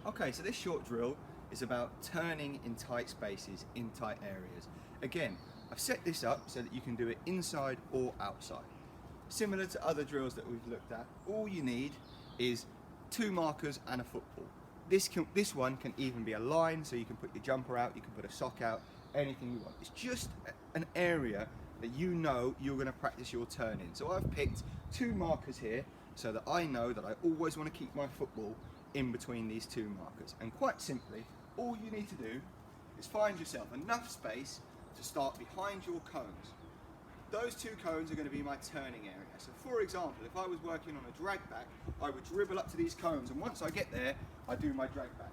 Okay, so this short drill is about turning in tight spaces, in tight areas. Again, I've set this up so that you can do it inside or outside. Similar to other drills that we've looked at, all you need is 2 markers and a football. This one can even be a line, so you can put your jumper out, you can put a sock out, anything you want. It's just an area that you know you're going to practice your turn in. So I've picked 2 markers here so that I know that I always want to keep my football in between these 2 markers. And quite simply, all you need to do is find yourself enough space to start behind your cones. Those 2 cones are going to be my turning area. So for example, if I was working on a drag back, I would dribble up to these cones, and once I get there, I do my drag back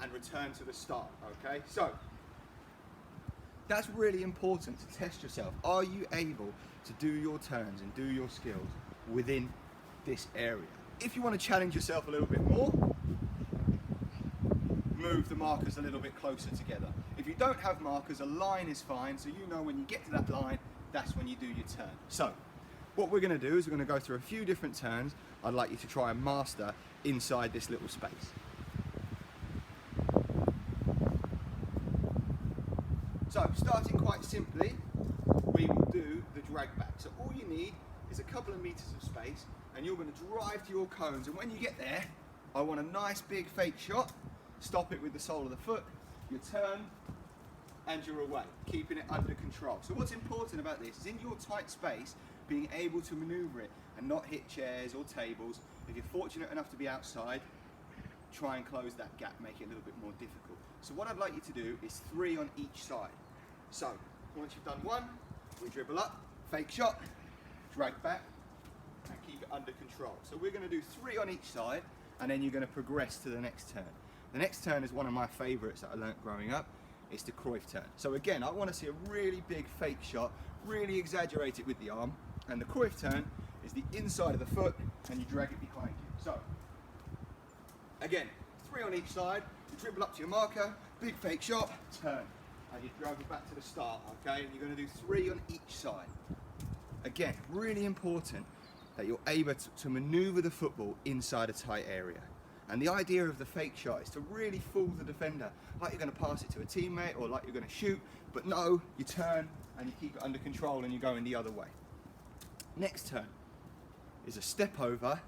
and return to the start, okay? So, that's really important to test yourself. Are you able to do your turns and do your skills within this area? If you want to challenge yourself a little bit more, move the markers a little bit closer together. If you don't have markers, a line is fine, so you know when you get to that line, that's when you do your turn. So, what we're going to do is we're going to go through a few different turns I'd like you to try and master inside this little space. So, starting quite simply, we will do the drag back. So all you need is a couple of meters of space, and you're going to drive to your cones, and when you get there, I want a nice big fake shot. Stop it with the sole of the foot, you turn, and you're away, keeping it under control. So what's important about this is in your tight space, being able to maneuver it and not hit chairs or tables. If you're fortunate enough to be outside, try and close that gap, make it a little bit more difficult. So what I'd like you to do is 3 on each side. So once you've done 1, we dribble up, fake shot, drag back, and keep it under control. So we're going to do 3 on each side, and then you're going to progress to the next turn. The next turn is one of my favourites that I learnt growing up. It's the Cruyff turn. So again, I want to see a really big fake shot, really exaggerate it with the arm, and the Cruyff turn is the inside of the foot, and you drag it behind you. So again, 3 on each side, you dribble up to your marker, big fake shot, turn, and you drag it back to the start, okay? And you're going to do 3 on each side. Again, really important that you're able to maneuver the football inside a tight area. And the idea of the fake shot is to really fool the defender, like you're going to pass it to a teammate or like you're going to shoot, but no, you turn and you keep it under control and you're going the other way. Next turn is a step over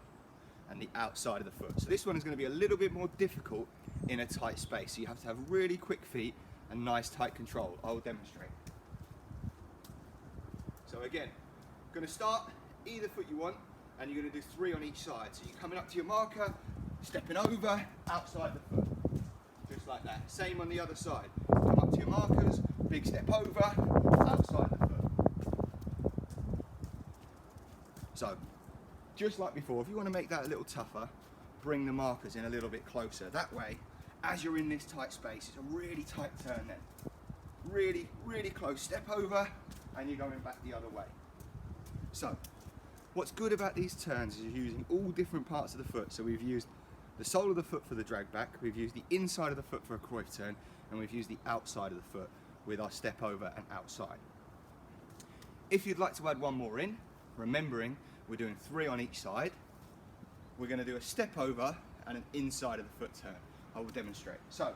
and the outside of the foot. So this one is going to be a little bit more difficult in a tight space. So you have to have really quick feet and nice tight control. I will demonstrate. So again, going to start either foot you want, and you're going to do 3 on each side. So you're coming up to your marker, stepping over, outside the foot. Just like that. Same on the other side. Come up to your markers, big step over, outside the foot. So, just like before, if you want to make that a little tougher, bring the markers in a little bit closer. That way, as you're in this tight space, it's a really tight turn then. Really, really close. Step over, and you're going back the other way. So, what's good about these turns is you're using all different parts of the foot. So we've used the sole of the foot for the drag back, we've used the inside of the foot for a Cruyff turn, and we've used the outside of the foot with our step over and outside. If you'd like to add one more in, remembering we're doing 3 on each side, we're going to do a step over and an inside of the foot turn. I will demonstrate. So,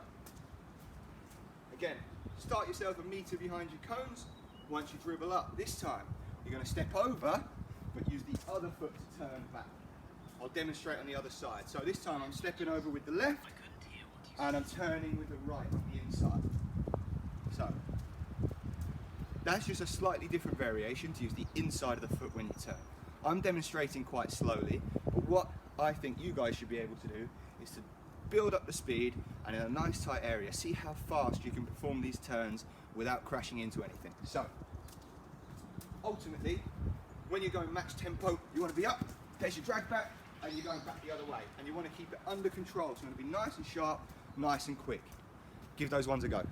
again, start yourself a meter behind your cones. Once you dribble up, this time you're going to step over, but use the other foot to turn back. I'll demonstrate on the other side. So this time I'm stepping over with the left, and I'm turning with the right on the inside. So, that's just a slightly different variation to use the inside of the foot when you turn. I'm demonstrating quite slowly, but what I think you guys should be able to do is to build up the speed and in a nice tight area, see how fast you can perform these turns without crashing into anything. So, ultimately, when you're going max tempo, you want to be up, there's your drag back, and you're going back the other way. And you want to keep it under control, so you want to be nice and sharp, nice and quick. Give those ones a go.